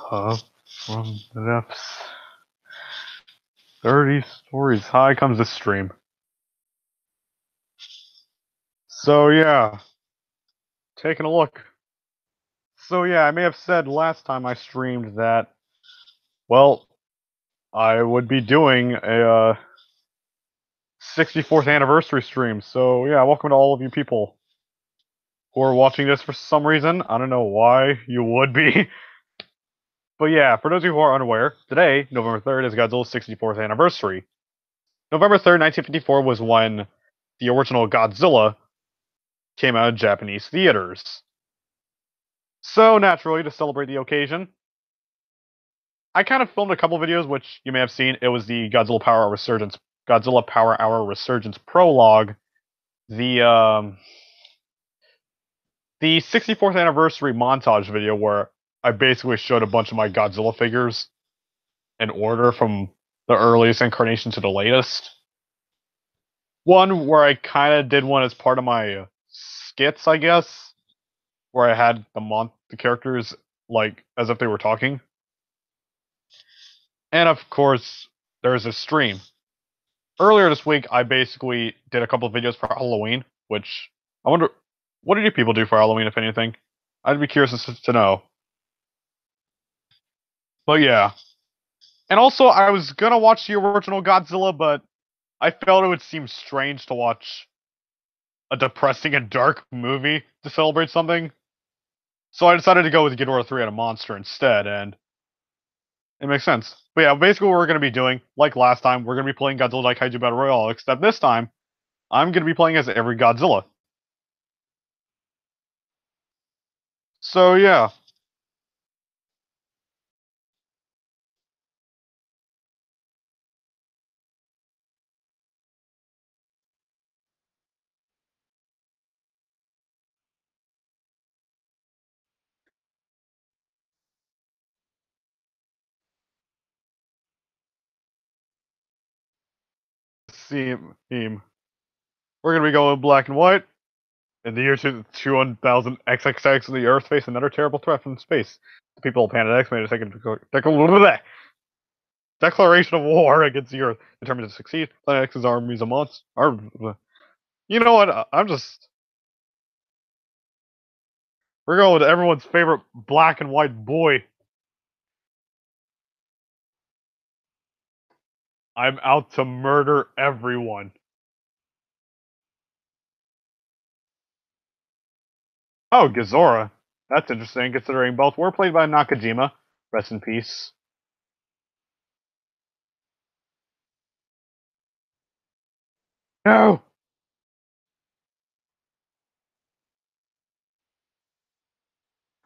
From the depths. 30 stories high comes the stream. So yeah, taking a look. So yeah, I may have said last time I streamed that, well, I would be doing a 64th anniversary stream. So yeah, welcome to all of you people who are watching this for some reason. I don't know why you would be. But yeah, for those of you who are unaware, today, November 3rd, is Godzilla's 64th anniversary. November 3rd, 1954 was when the original Godzilla came out of Japanese theaters. So naturally, to celebrate the occasion, I kind of filmed a couple videos, which you may have seen. It was the Godzilla Power Hour Resurgence prologue, the the 64th anniversary montage video where I basically showed a bunch of my Godzilla figures in order from the earliest incarnation to the latest. One where I kind of did one as part of my skits, I guess, where I had the characters like as if they were talking. And of course, there's a stream. Earlier this week, I basically did a couple of videos for Halloween, which I wonder, what did you people do for Halloween, if anything? I'd be curious to know. But yeah. And also, I was gonna watch the original Godzilla, but I felt it would seem strange to watch a depressing and dark movie to celebrate something. So I decided to go with Ghidorah 3 and a Monster instead, and it makes sense. But yeah, basically what we're going to be doing, like last time, we're going to be playing Godzilla Daikaiju Battle Royale, except this time, I'm going to be playing as every Godzilla. So yeah. Theme. We're going to be going black and white. In the year 2000 XXX, the Earth faced another terrible threat from space. The people of Planet X made a second declaration of war against the Earth, determined to succeed. Planet X's armies of monsters. You know what? I'm just. We're going with everyone's favorite black and white boy. I'm out to murder everyone. Oh, Gazora. That's interesting, considering both were played by Nakajima. Rest in peace. No!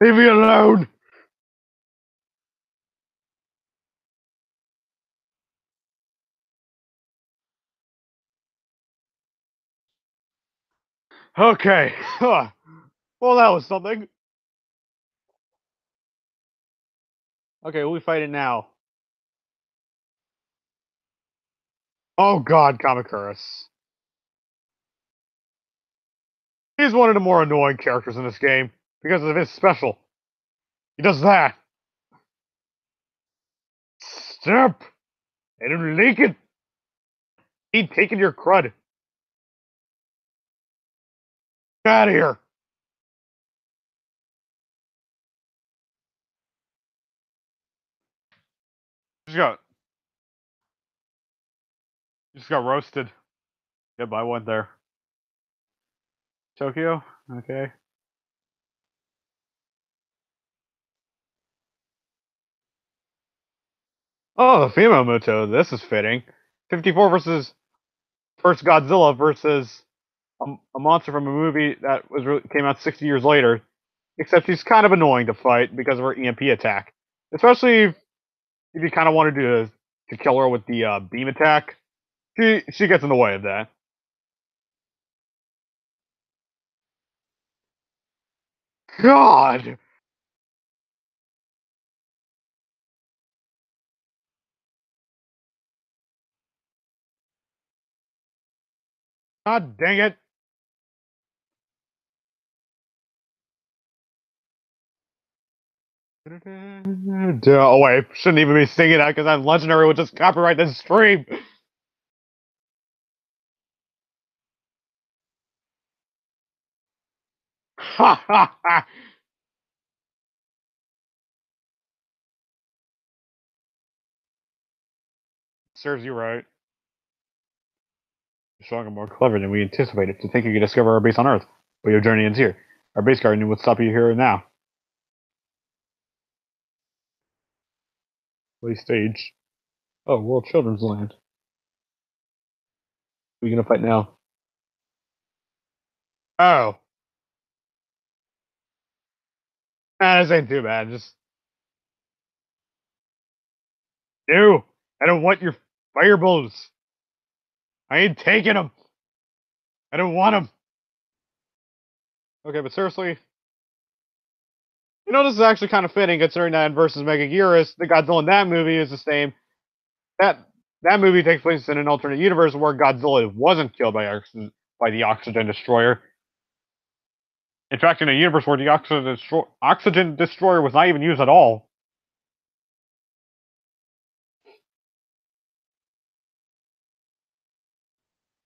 Leave me alone! Okay. Well, that was something. Okay, who we fighting now? Oh god, Kamakuras. He's one of the more annoying characters in this game because of his special. He does that. Stop! I don't like it. He's taking your crud. Get out of here. Just got, just got roasted. Yep, I went there. Tokyo? Okay. Oh, the female Muto. This is fitting. 54 versus first Godzilla versus a monster from a movie that came out 60 years later. Except she's kind of annoying to fight because of her EMP attack. Especially if you kind of wanted to kill her with the beam attack. She gets in the way of that. God! God dang it! Oh wait, shouldn't even be singing that because that legendary would just copyright this stream. Ha ha ha! Serves you right. You're stronger, more clever than we anticipated to think you could discover our base on Earth, but your journey ends here. Our base guardian would stop you here and now. Play stage. Oh, World Children's Land. Who are you gonna fight now? Oh, this ain't too bad. Just no. I don't want your fire bullets. I ain't taking them. I don't want them. Okay, but seriously, this is actually kind of fitting considering that in versus Megaguirus, the Godzilla in that movie is the same. That that movie takes place in an alternate universe where Godzilla wasn't killed by the oxygen destroyer. In fact, in a universe where the oxygen destroyer was not even used at all.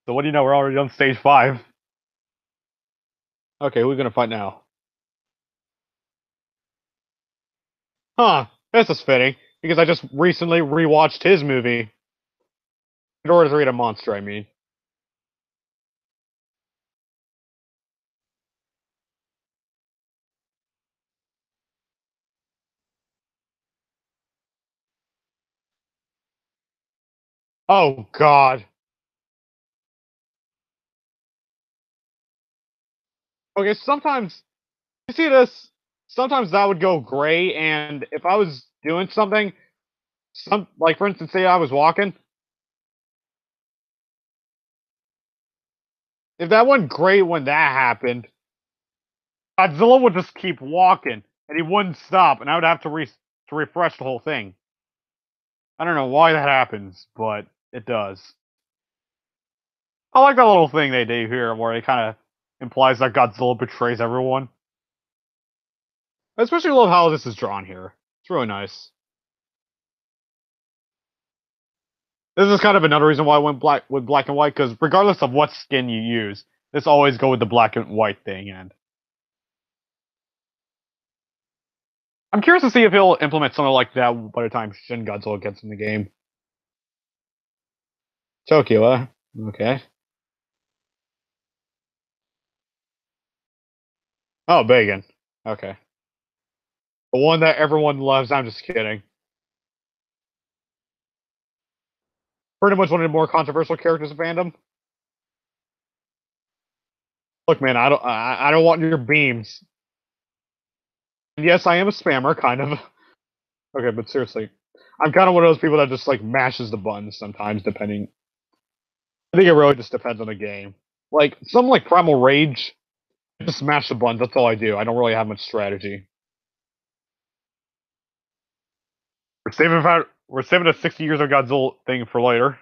So what do you know? We're already on stage 5. Okay, who's gonna fight now? Huh? This is fitting because I just recently rewatched his movie. In order to read a monster, I mean. Oh God. Okay, sometimes you see this. Sometimes that would go gray, and if I was doing something, like for instance, say I was walking, if that went great when that happened, Godzilla would just keep walking, and he wouldn't stop, and I would have to refresh the whole thing. I don't know why that happens, but it does. I like that little thing they do here, where it kind of implies that Godzilla betrays everyone. I especially love how this is drawn here. It's really nice. This is kind of another reason why I went black and white, because regardless of what skin you use, this always go with the black and white thing. And I'm curious to see if he'll implement something like that by the time Shin Godzilla gets in the game. Tokyo, okay. Oh, Bacon. Okay. The one that everyone loves. I'm just kidding. Pretty much one of the more controversial characters of fandom. Look, man, I don't want your beams. Yes, I am a spammer, kind of. Okay, but seriously, I'm kind of one of those people that just like mashes the buttons sometimes, depending. I think it really just depends on the game. Like something like Primal Rage, I just smash the buttons. That's all I do. I don't really have much strategy. We're saving the 60 years of Godzilla thing for later.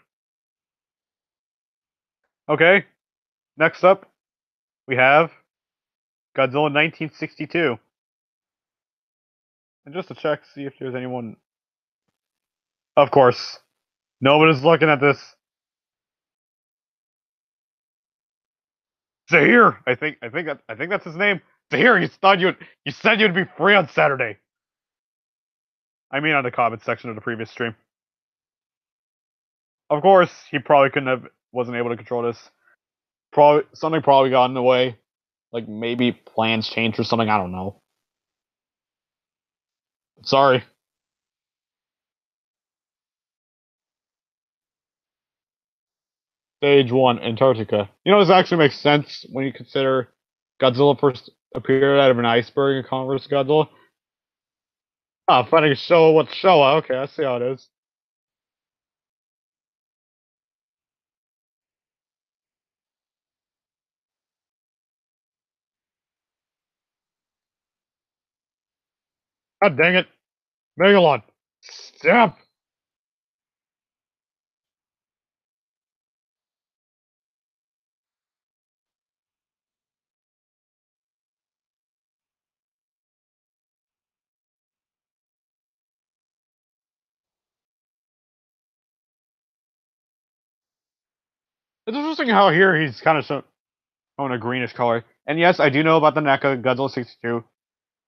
Okay, next up we have Godzilla 1962. And just to check, see if there's anyone. Of course, nobody's looking at this. Zahir, I think that's his name. Zahir, you said you'd be free on Saturday. I mean, on the comment section of the previous stream. Of course, he probably wasn't able to control this. Probably got in the way. Like maybe plans changed or something. I don't know. Sorry. Stage 1, Antarctica. This actually makes sense when you consider Godzilla first appeared out of an iceberg in Converse Godzilla. Ah, funny Showa with Showa. Okay, I see how it is. God dang it. Megalon. Stop! It's interesting how here he's kind of showing a greenish color. And yes, I do know about the NECA Godzilla 62.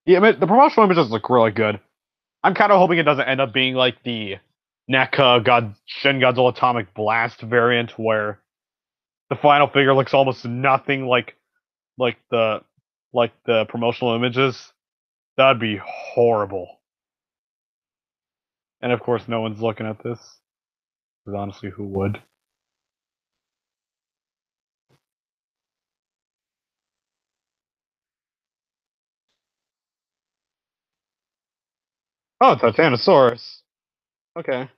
The promotional images look really good. I'm kind of hoping it doesn't end up being like the NECA Shin Godzilla Atomic Blast variant, where the final figure looks almost nothing like the promotional images. That'd be horrible. And of course, no one's looking at this. Because honestly, who would? Oh, Titanosaurus. Okay.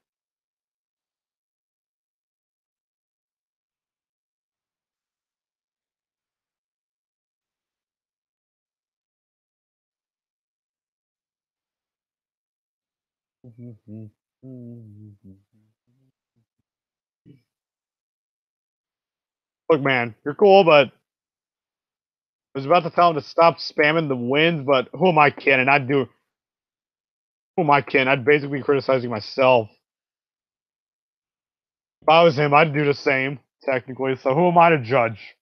Look, man, you're cool, but I was about to tell him to stop spamming the wind, but who am I kidding? Who am I kidding? I'd basically be criticizing myself. If I was him, I'd do the same, technically, so who am I to judge?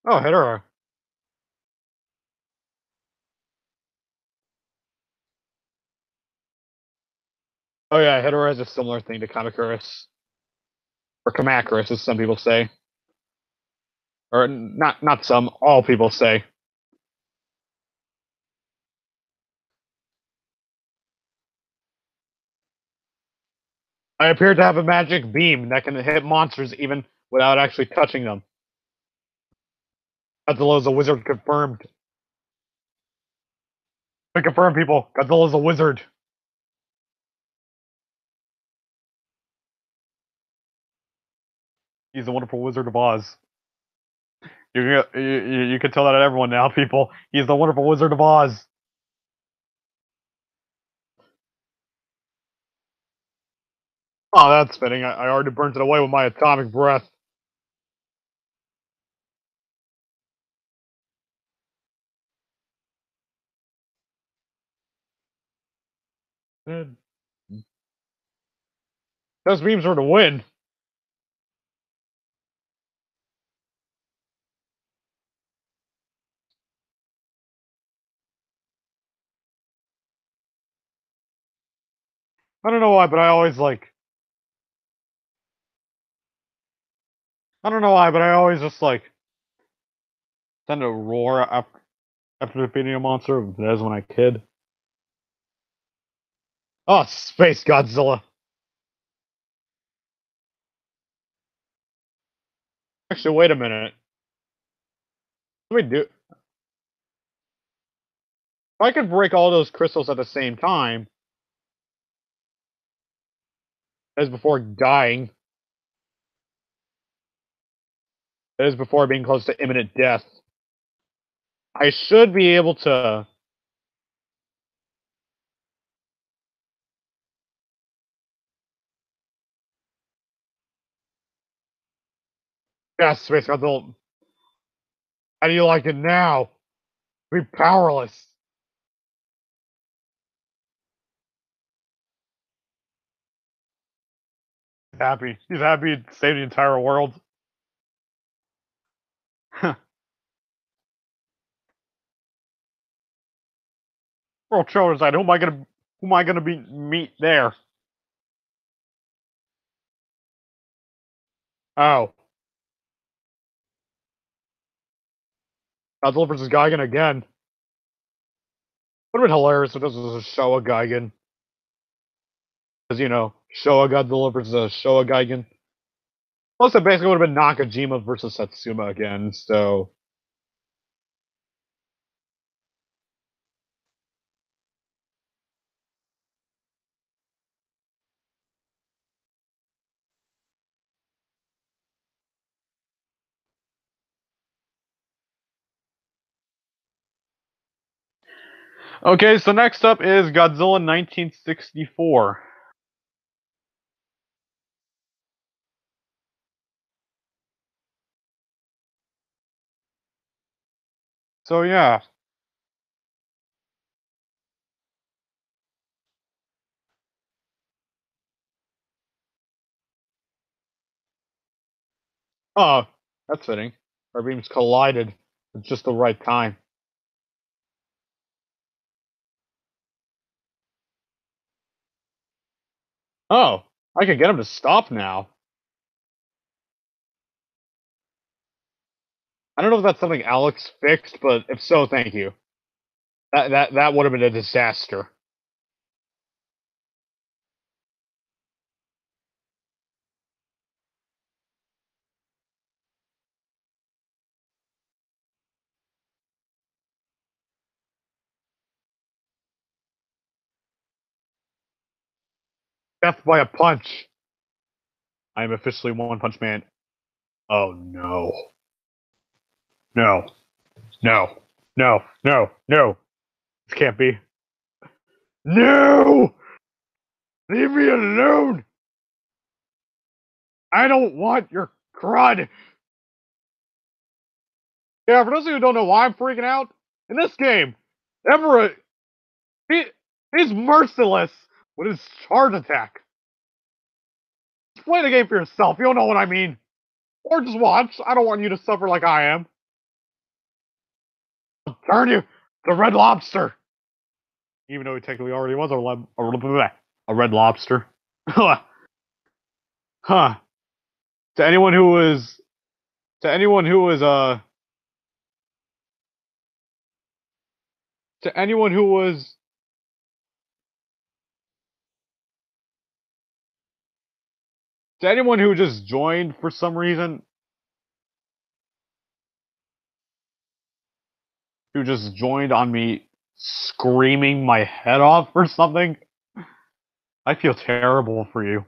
Oh, Hedorah. Oh yeah, Hedorah has a similar thing to Kamacuras. Or Kamacuras, as some people say. Or not some, all people say. I appear to have a magic beam that can hit monsters even without actually touching them. Godzilla's a wizard confirmed. I confirm, people. Godzilla's a wizard. He's the wonderful Wizard of Oz. You can tell that to everyone now, people. He's the wonderful Wizard of Oz. Oh, that's fitting. I already burnt it away with my atomic breath. Those beams are to win. I don't know why, but I always like. I don't know why, but I always just like tend to roar after defeating a monster. That is when I kid. Oh, Space Godzilla. Actually, wait a minute. Let me do. If I could break all those crystals at the same time, as before dying, as before being close to imminent death, I should be able to. Yes, Space Godzilla. How do you like it now? Be powerless. Happy. He's happy to save the entire world. World Charizard. Who am I gonna be meet there? Oh. Godzilla versus Gigan again. Would have been hilarious if this was a Showa Gigan. Because, Showa Godzilla versus a Showa Gigan. Plus, it basically would have been Nakajima versus Satsuma again, so. Okay, so next up is Godzilla 1964. So yeah. Oh, that's fitting. Our beams collided at just the right time. Oh, I can get him to stop now. I don't know if that's something Alex fixed, but if so, thank you. That would have been a disaster. Death by a punch. I am officially One Punch Man. Oh no. No. No. No. No. No. This can't be. No! Leave me alone! I don't want your crud! Yeah, for those of you who don't know why I'm freaking out, in this game, Everett, he's merciless with his charge attack. Just play the game for yourself, you'll know what I mean. Or just watch, I don't want you to suffer like I am. I'll turn you to Red Lobster. Even though he technically already was a Red Lobster. Huh. To anyone who was, to anyone who was, to anyone who was, to anyone who just joined for some reason, who just joined on me screaming my head off or something, I feel terrible for you.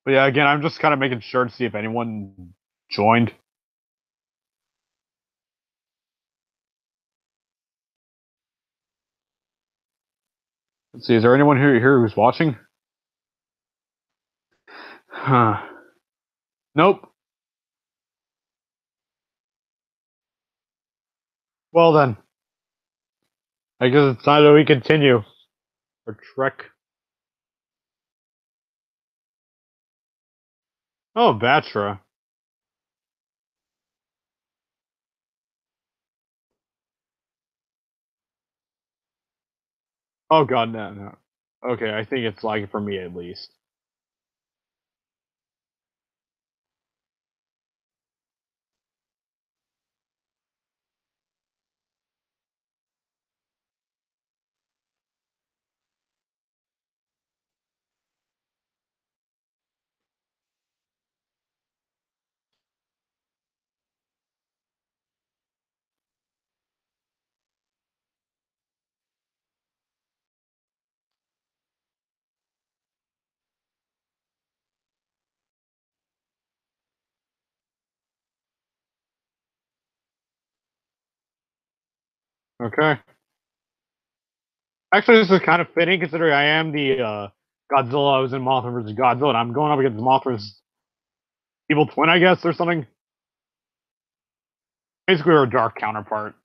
But yeah, again, I'm just kind of making sure to see if anyone joined. Let's see, is there anyone here who's watching? Huh. Nope. Well then, I guess it's time that we continue our trek. Oh, Batra. Oh god, no, no. Okay, I think it's like for me at least. Okay. Actually, this is kind of fitting considering I am the Godzilla. I was in Mothra versus Godzilla, and I'm going up against Mothra's evil twin, I guess, or something. Basically, her dark counterpart.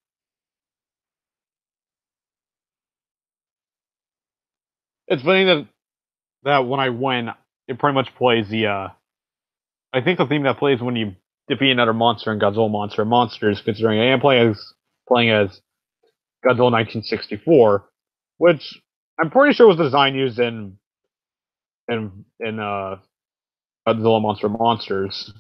It's funny that when I win, it pretty much plays the. I think the theme that plays when you defeat another monster in Godzilla Monsters, considering I am playing as Godzilla 1964, which I'm pretty sure was the design used in Godzilla Monsters.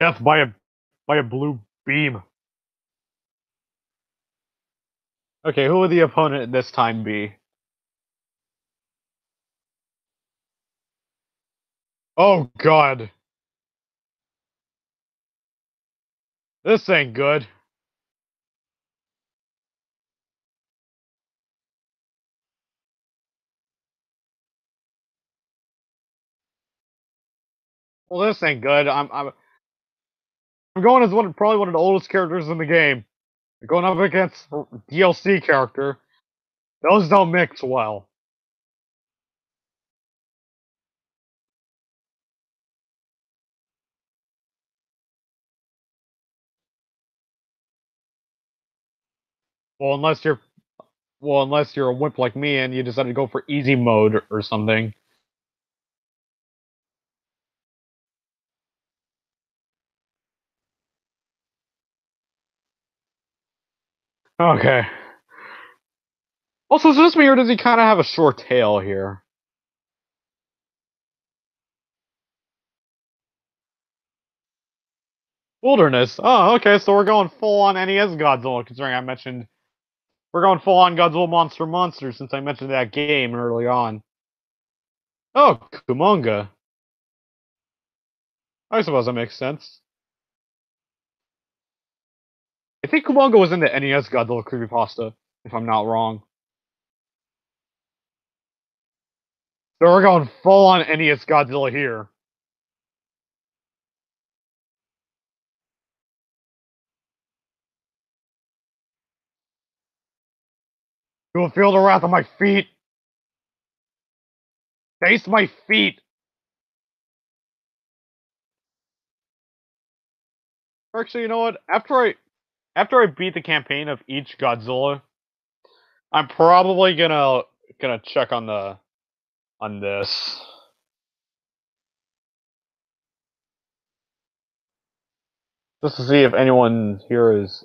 Death by a blue beam. Okay, who would the opponent this time be? Oh god, this ain't good. Well, this ain't good. I'm going as probably one of the oldest characters in the game. Going up against a DLC character. Those don't mix well. Well, unless you're a wimp like me and you decided to go for easy mode or something. Okay. Also, is it just me or does he kind of have a short tail here? Wilderness. Oh, okay. So we're going full on NES Godzilla. Considering I mentioned we're going full on Godzilla Monster since I mentioned that game early on. Oh, Kumonga. I suppose that makes sense. I think Kumonga was in the NES Godzilla creepypasta, if I'm not wrong. So we're going full on NES Godzilla here. You will feel the wrath of my feet. Taste my feet. Actually, you know what? After I beat the campaign of each Godzilla, I'm probably gonna check on this. Just to see if anyone here is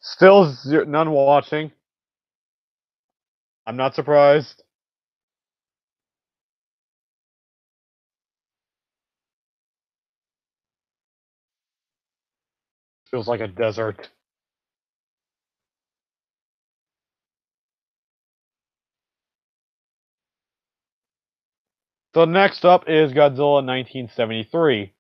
still none watching. I'm not surprised. Feels like a desert. So next up is Godzilla 1973.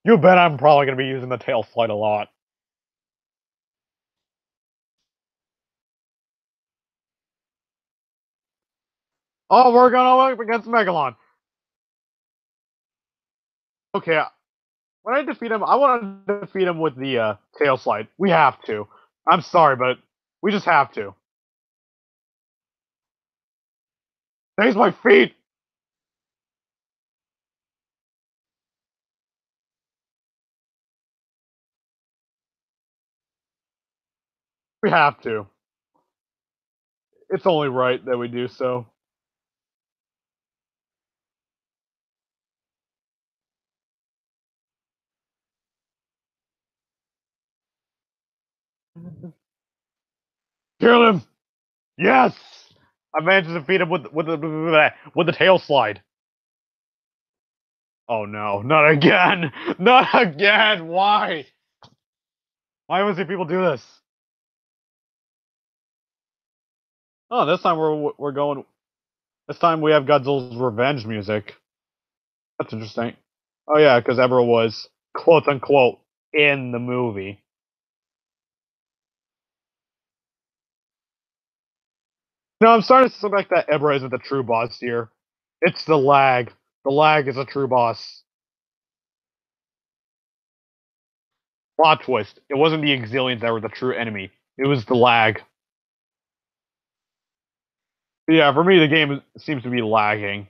You bet I'm probably going to be using the tail slide a lot. Oh, we're going up against Megalon. Okay, when I defeat him, I want to defeat him with the tail slide. We have to. I'm sorry, but we just have to. Taste my feet! We have to. It's only right that we do so. Kill him! Yes! I managed to defeat him with the tail slide. Oh no, not again! Not again! Why? Why would people do this? Oh, this time we're going. This time we have Godzilla's revenge music. That's interesting. Oh yeah, because Ebra was quote unquote in the movie. No, I'm starting to suspect that Ebra isn't the true boss here. It's the lag. The lag is a true boss. Plot twist. It wasn't the Exilians that were the true enemy. It was the lag. Yeah, for me, the game seems to be lagging.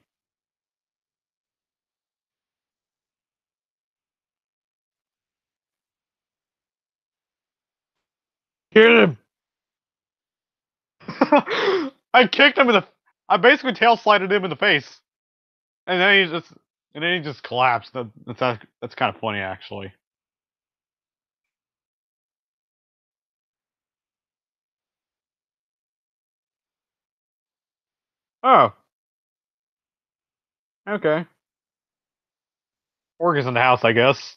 Hit him! I kicked him in the. I basically tail slided him in the face, and then he just collapsed. That's kind of funny, actually. Oh, okay. Org is in the house, I guess.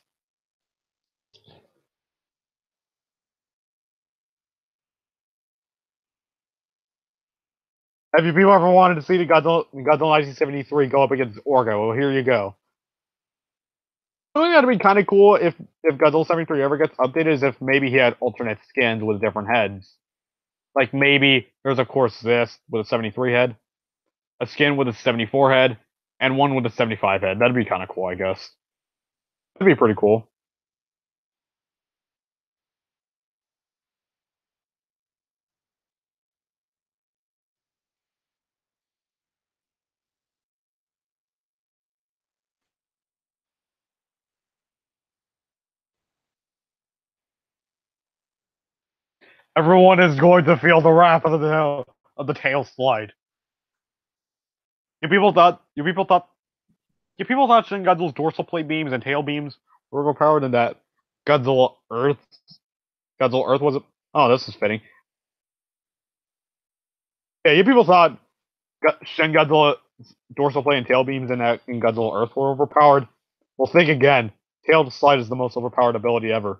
Have you people ever wanted to see the Godzilla 1973 go up against Orga? Well, here you go. I think that'd be kind of cool if Godzilla 73 ever gets updated, is if maybe he had alternate skins with different heads. Like maybe there's of course this with a 73 head, a skin with a 74 head, and one with a 75 head. That'd be kind of cool, I guess. That'd be pretty cool. Everyone is going to feel the wrath of the tail slide. You people thought you people thought you people thought Shin Godzilla's dorsal plate beams and tail beams were overpowered, and that Godzilla Earth Godzilla Earth was. Oh, this is fitting. Yeah, you people thought Shin Godzilla dorsal plate and tail beams in Godzilla Earth were overpowered. Well, think again. Tail slide is the most overpowered ability ever.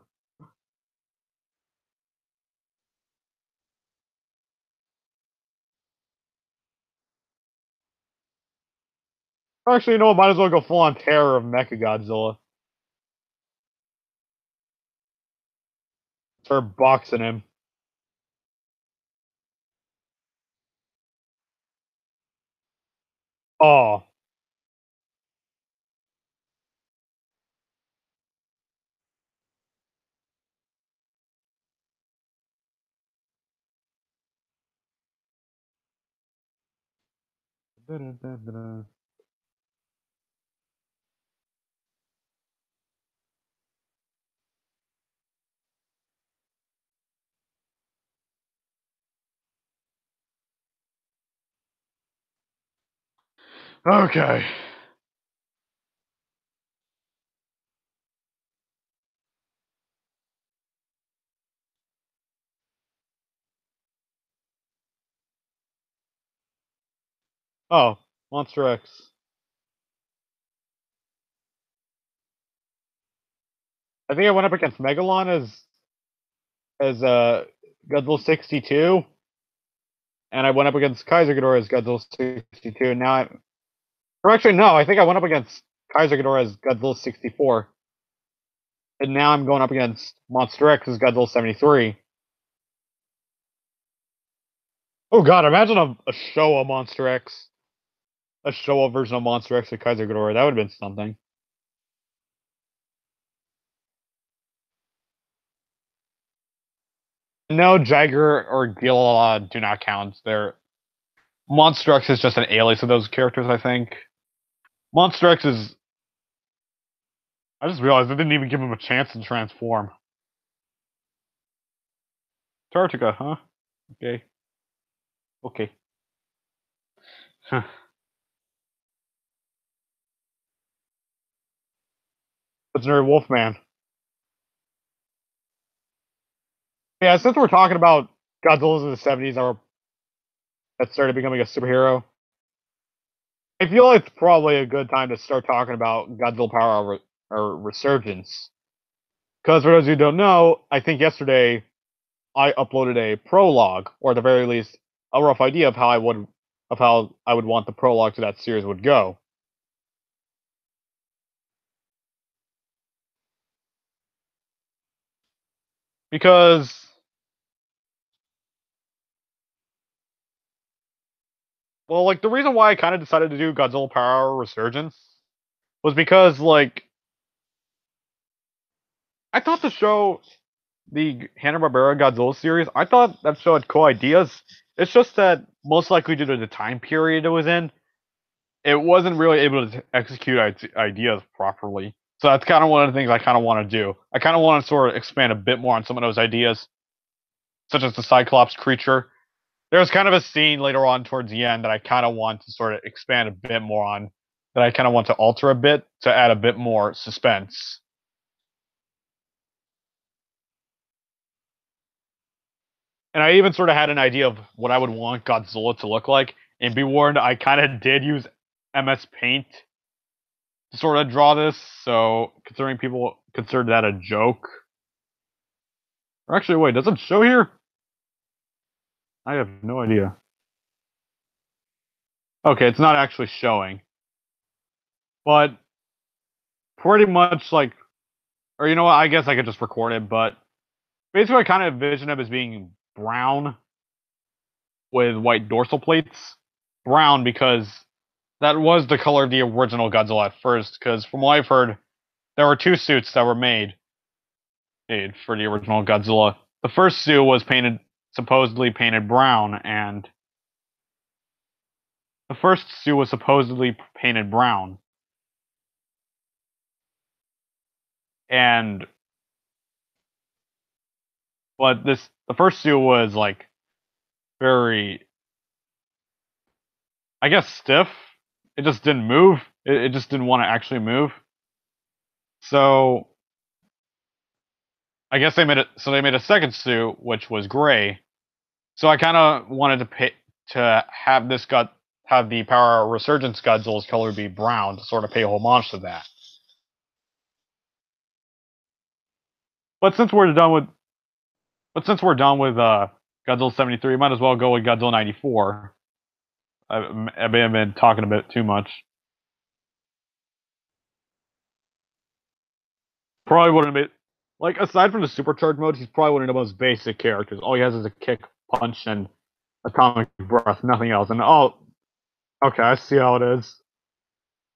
Actually, you know what? Might as well go full on terror of Mecha Godzilla. Start boxing him. Oh. Okay. Oh, Monster X. I think I went up against Megalon as Godzilla 62, and I went up against Kaiser Ghidorah as Godzilla 62. And now or actually no, I think I went up against Kaiser Ghidorah as Godzilla 64, and now I'm going up against Monster X as Godzilla 73. Oh god, imagine a Showa Monster X, a Showa version of Monster X with Kaiser Ghidorah. That would have been something. No, Jagger or Gila do not count. They're Monster X is just an alias of those characters, I think. Monster X is. I just realized I didn't even give him a chance to transform. Tartica, huh? Okay. Okay. Huh. Legendary Wolfman. Yeah, since we're talking about Godzilla's in the 70s that started becoming a superhero, I feel it's probably a good time to start talking about Godzilla Power or Resurgence. Because for those of you who don't know, I think yesterday I uploaded a prologue, or at the very least, a rough idea of how I would want the prologue to that series would go. Because, well, like the reason why I kind of decided to do Godzilla Power Resurgence was because, like, I thought the Hanna-Barbera Godzilla series, I thought that show had cool ideas. It's just that most likely due to the time period it was in, it wasn't really able to execute ideas properly. So that's kind of one of the things I kind of want to do. I kind of want to sort of expand a bit more on some of those ideas, such as the Cyclops creature. There's kind of a scene later on towards the end that I kind of want to sort of expand a bit more on, that I kind of want to alter a bit to add a bit more suspense. And I even sort of had an idea of what I would want Godzilla to look like. And be warned, I kind of did use MS Paint to sort of draw this, so considering people consider that a joke. Or actually, wait, does it show here? I have no idea. Okay, it's not actually showing. But pretty much like, or you know what, I guess I could just record it, but basically I kind of envision him as being brown with white dorsal plates. Brown because that was the color of the original Godzilla at first. Because from what I've heard, there were two suits that were made for the original Godzilla. The first suit was supposedly painted brown, and the first suit was supposedly painted brown, and the first suit was like very, I guess, stiff. It just didn't move. It just didn't want to actually move. So I guess they made it. So they made a second suit, which was gray. So I kind of wanted to have the Power Resurgence Godzilla's color be brown to sort of pay homage to that. But since we're done with Godzilla 73, might as well go with Godzilla 94. I've been talking a bit too much. Probably wouldn't be like, aside from the supercharged mode, he's probably one of the most basic characters. All he has is a kick, punch, and atomic breath, nothing else. And oh, okay, I see how it is.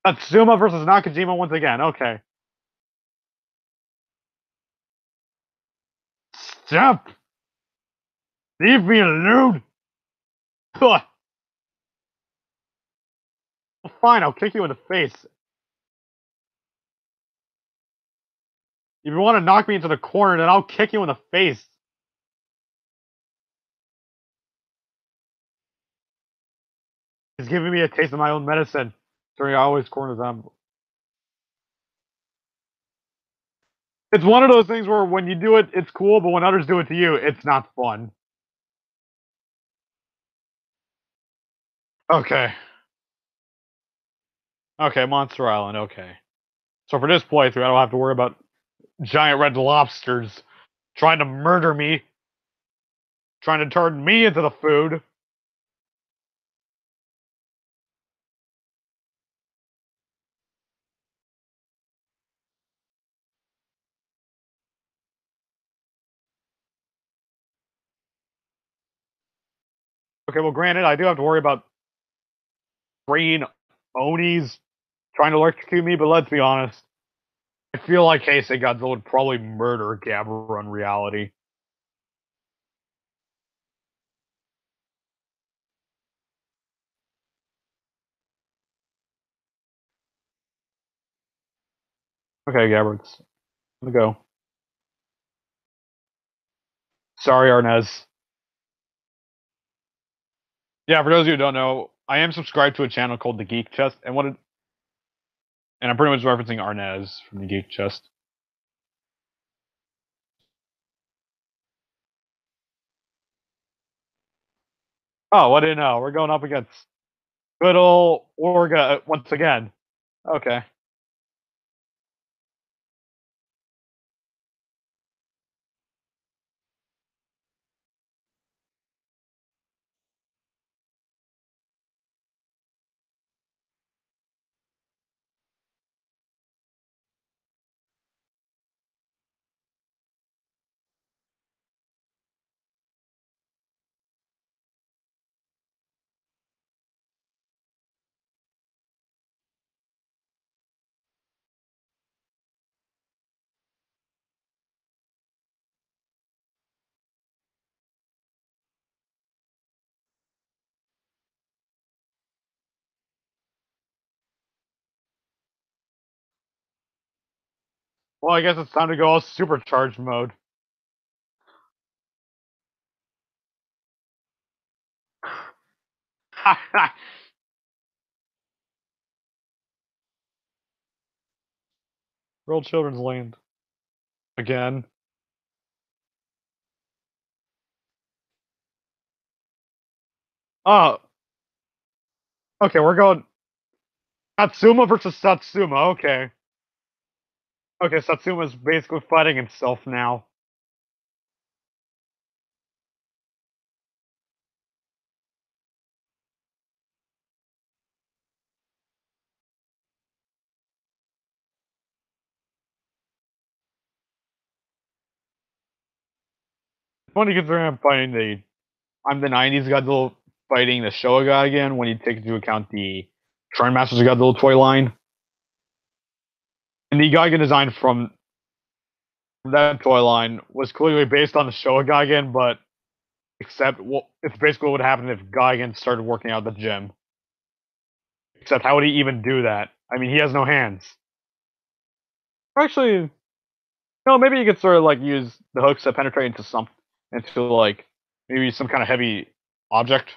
Tatsuma versus Nakajima once again. Okay, stop! Leave me alone. Ugh. Fine, I'll kick you in the face. If you want to knock me into the corner, then I'll kick you in the face. He's giving me a taste of my own medicine. Sorry, I always corner them. It's one of those things where when you do it, it's cool, but when others do it to you, it's not fun. Okay. Okay, Monster Island, okay. So for this playthrough, I don't have to worry about giant red lobsters trying to murder me, trying to turn me into the food. Okay, well, granted, I do have to worry about green Onis trying to electrocute me, but let's be honest. I feel like Heisei Godzilla would probably murder Gabra in reality. Okay, Gabra, it's gonna go. Sorry, Arnez. Yeah, for those of you who don't know, I am subscribed to a channel called The Geek Chest, and I'm pretty much referencing Arnez from The Geek Chest. Oh, I didn't know. We're going up against good old Orga once again. Okay. Well, I guess it's time to go all supercharged mode. World Children's Land. Again. Oh, okay, we're going Satsuma versus Satsuma. Okay. Okay, Satsuma's basically fighting himself now. Funny considering I'm the 90s Godzilla fighting the Showa guy again when you take into account the Shrine Masters of Godzilla toy line. And the Gigan design from that toy line was clearly based on the Showa Gigan, but except it's basically what happened if Gigan started working out at the gym. Except how would he even do that? I mean, he has no hands. Actually, no, maybe you could sort of like use the hooks to penetrate into like maybe some kind of heavy object.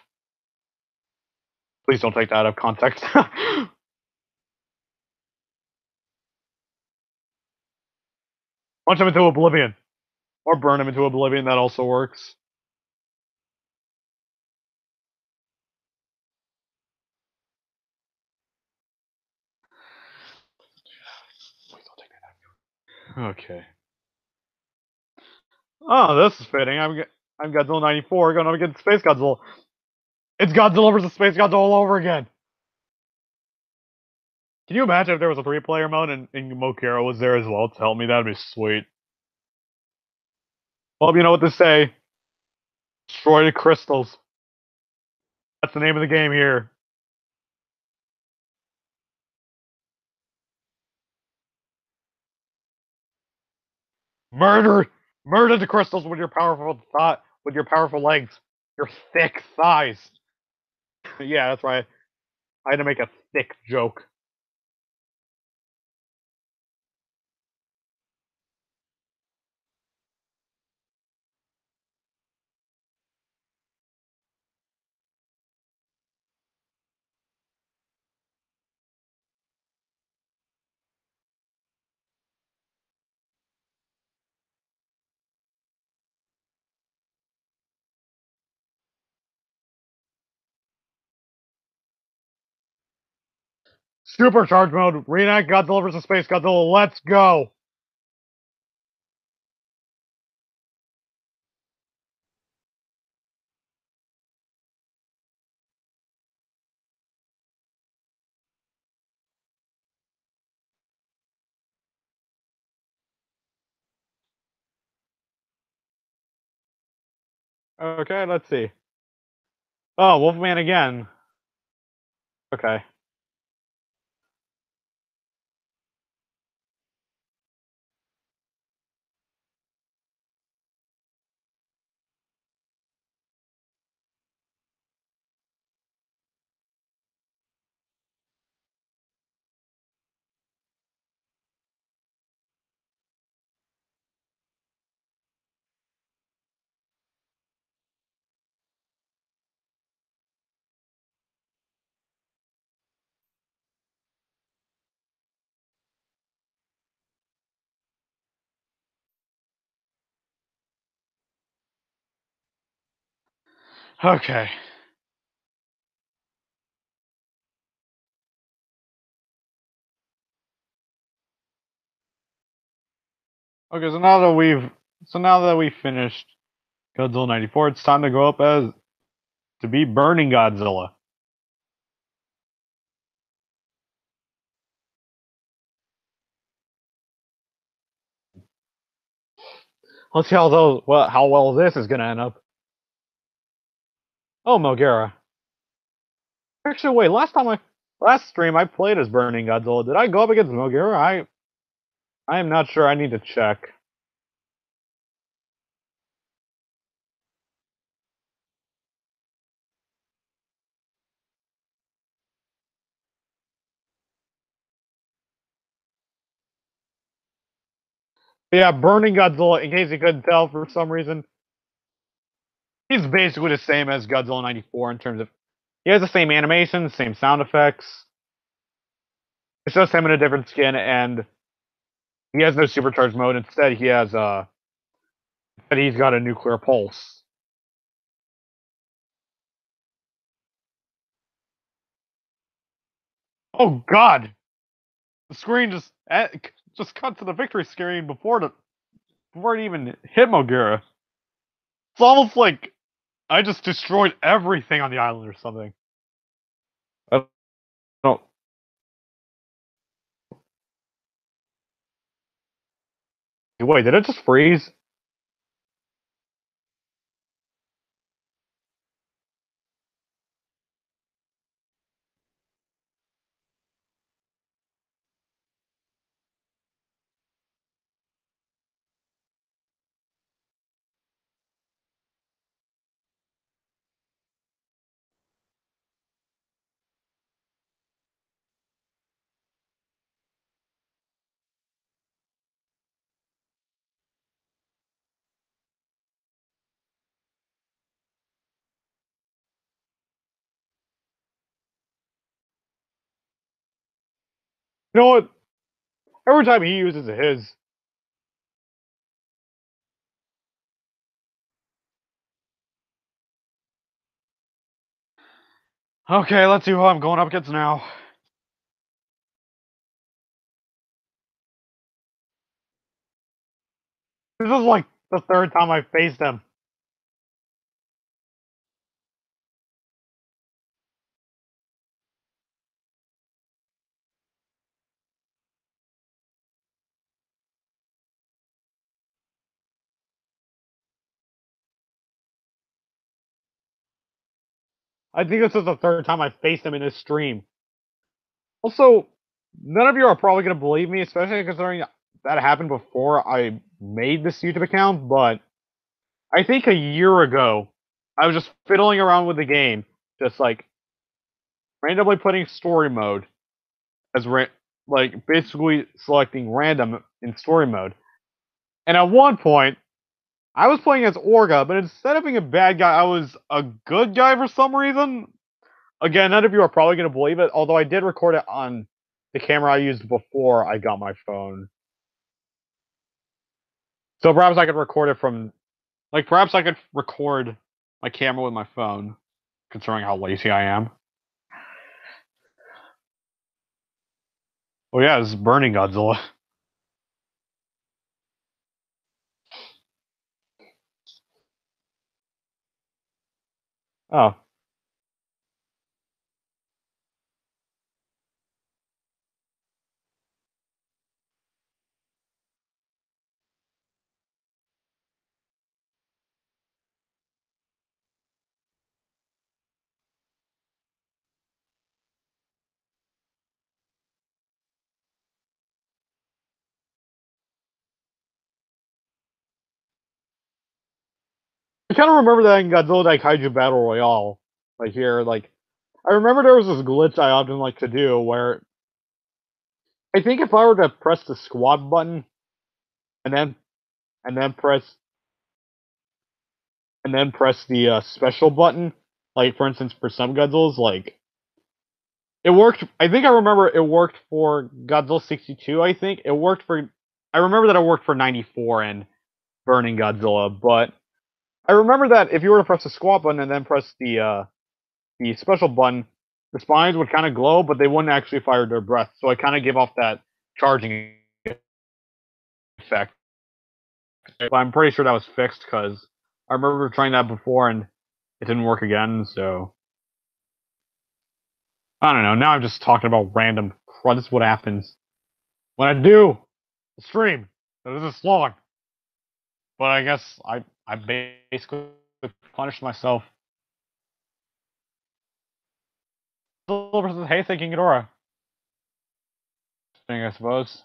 Please don't take that out of context. Punch him into oblivion. Or burn him into oblivion, that also works. Please don't take that out. Okay. Oh, this is fitting. I'm Godzilla 94 going up against Space Godzilla. It's Godzilla versus Space Godzilla all over again. Can you imagine if there was a 3-player mode and Mokira was there as well to help me? That'd be sweet. Well, you know what to say. Destroy the crystals. That's the name of the game here. Murder the crystals with your powerful legs. Your thick thighs. Yeah, that's right. I had to make a thick joke. Supercharge mode. Reenact Godzilla vs. Space Godzilla. Let's go. Okay, let's see. Oh, Wolfman again. Okay. Okay. Okay, so now that we've finished Godzilla 94, it's time to go up as to be Burning Godzilla. Let's see how well this is gonna end up. Oh, Mogera. Actually, wait. Last stream I played as Burning Godzilla. Did I go up against Mogera? I am not sure. I need to check. Yeah, Burning Godzilla. In case you couldn't tell for some reason, he's basically the same as Godzilla 94 in terms of he has the same animation, same sound effects. It's just him in a different skin, and he has no supercharged mode. Instead, he's got a nuclear pulse. Oh God! The screen just cut to the victory screen before it even hit Mogura. It's almost like I just destroyed everything on the island or something. I don't. Wait, did it just freeze? You know what? Every time he uses his. Okay, let's see who I'm going up against now. This is like the third time I've faced him. I think this is the third time I've faced him in this stream. Also, none of you are probably going to believe me, especially considering that happened before I made this YouTube account, but I think a year ago, I was just fiddling around with the game, just like randomly putting story mode as like basically selecting random in story mode. And at one point, I was playing as Orga, but instead of being a bad guy, I was a good guy for some reason. Again, none of you are probably going to believe it, although I did record it on the camera I used before I got my phone. So perhaps I could record it from, like, perhaps I could record my camera with my phone, considering how lazy I am. Oh yeah, this is Burning Godzilla. Oh. I kind of remember that in Godzilla Daikaiju Battle Royale. Like here, like, I remember there was this glitch I often like to do where I think if I were to press the squad button and then and then press the special button, like for instance for some Godzillas, like it worked. I think I remember it worked for Godzilla 62. I think it worked for. I remember that it worked for 94 and Burning Godzilla, but I remember that if you were to press the squat button and then press the special button, the spines would kind of glow, but they wouldn't actually fire their breath. So I kind of gave off that charging effect. But I'm pretty sure that was fixed because I remember trying that before and it didn't work again. So I don't know. Now I'm just talking about random crud. This is what happens when I do a stream. This is long, but I guess I basically punished myself. Hey, thinking Ghidorah. Thing, I suppose.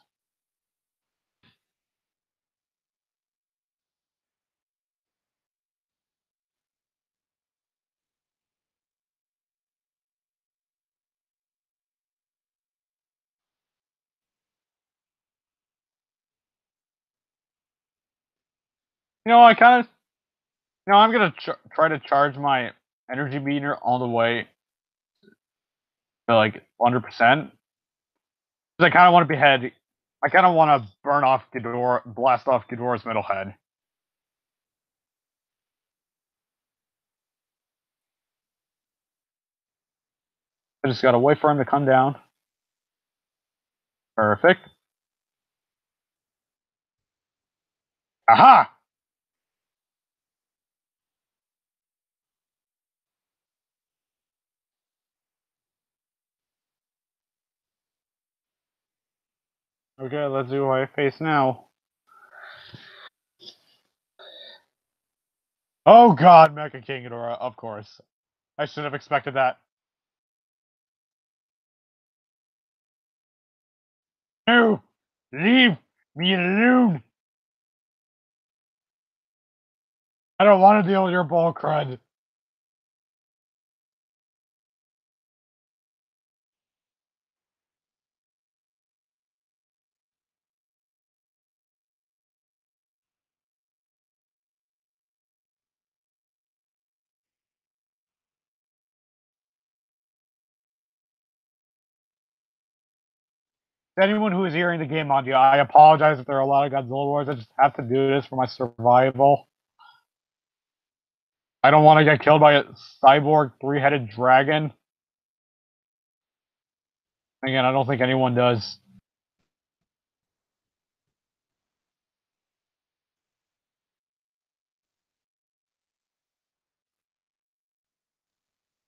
You know, I kind of, I'm gonna try to charge my energy meter all the way to like 100%. Because I kind of want to behead. I kind of want to burn off Ghidorah, blast off Ghidorah's middle head. I just gotta wait for him to come down. Perfect. Aha! Okay, let's see who I face now. Oh God, Mecha King Ghidorah, of course. I should have expected that. No! Leave me alone! I don't want to deal with your bull crud. anyone who is hearing the game audio, I apologize if there are a lot of Godzilla wars. I just have to do this for my survival. I don't want to get killed by a cyborg three-headed dragon. Again, I don't think anyone does.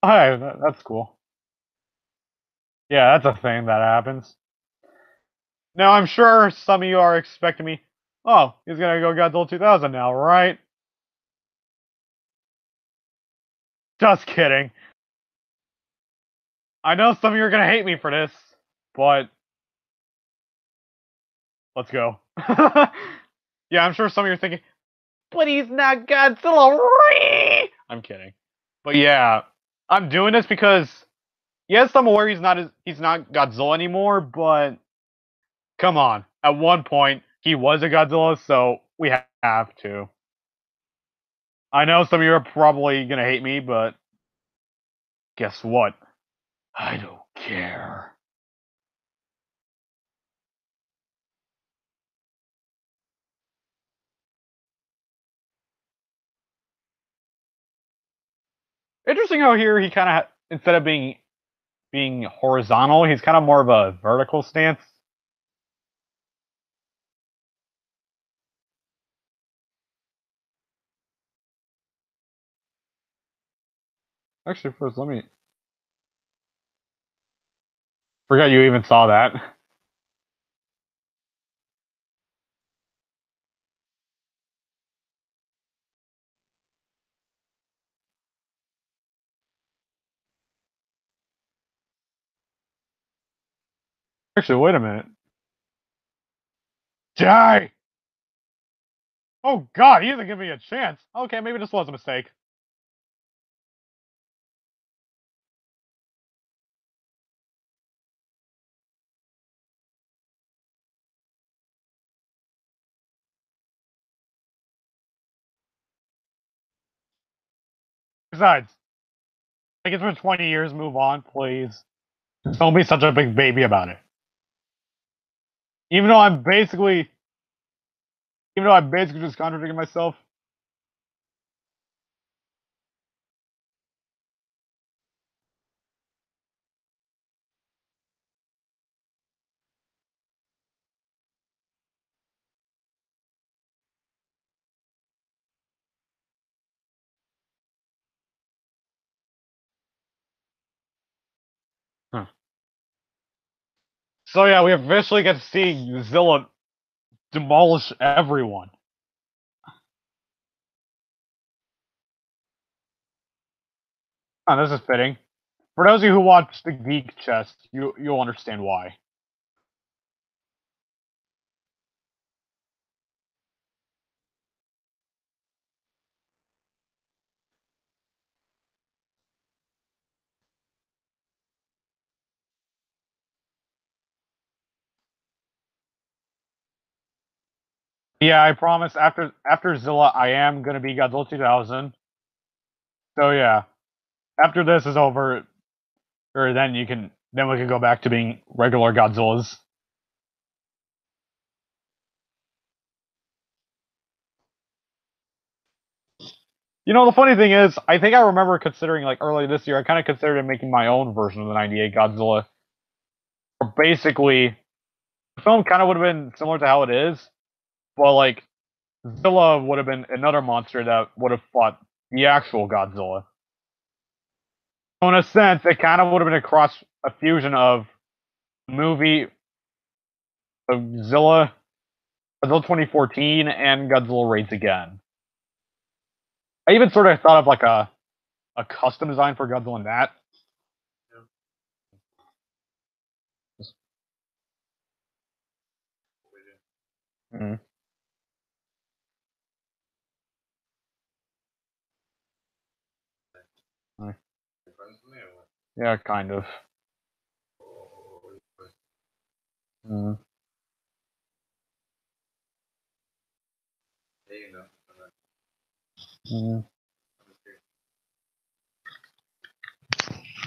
Hey, that's cool. Yeah, that's a thing that happens. Now, I'm sure some of you are expecting me, oh, he's gonna go Godzilla 2000 now, right? Just kidding. I know some of you are gonna hate me for this, but let's go. Yeah, I'm sure some of you are thinking, but he's not Godzilla. I'm kidding. But yeah, I'm doing this because yes, I'm aware he's not Godzilla anymore, but come on. At one point, he was a Godzilla, so we have to. I know some of you are probably gonna hate me, but guess what? I don't care. Interesting how here he kind of instead of being horizontal, he's kind of more of a vertical stance. Actually, first let me forgot you even saw that. Actually, wait a minute. Die! Oh God, he doesn't give me a chance. Okay, maybe this was a mistake. Besides, like it's been 20 years. Move on, please. Don't be such a big baby about it. Even though I'm basically just contradicting myself. Huh. So yeah, we officially get to see Zilla demolish everyone. Oh, this is fitting. For those of you who watch the Geek Chest, you'll understand why. Yeah, I promise. After Zilla, I am gonna be Godzilla 2000. So yeah, after this is over, or then we can go back to being regular Godzillas. You know, the funny thing is, I think I remember considering like earlier this year, I kind of considered making my own version of the '98 Godzilla. Basically, the film kind of would have been similar to how it is, but like Zilla would have been another monster that would have fought the actual Godzilla. So in a sense, it kind of would have been a fusion of movie of Godzilla 2014, and Godzilla Raids Again. I even sort of thought of like a custom design for Godzilla in that. Mm, mm. Yeah, kind of. Mm, mm.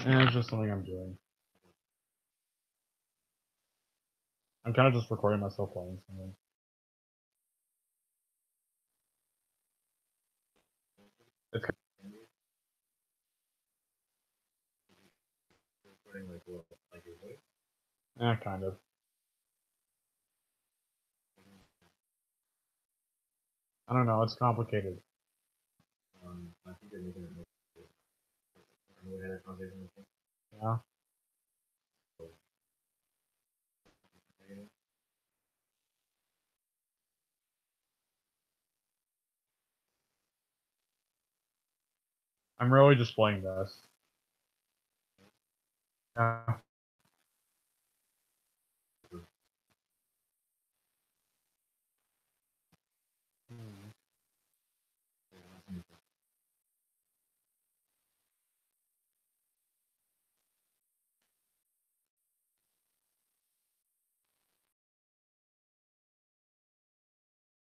Yeah, it's just something I'm doing. I'm kind of just recording myself playing something. It's kind of. I don't know. It's complicated. Yeah. I'm really just playing this. Yeah.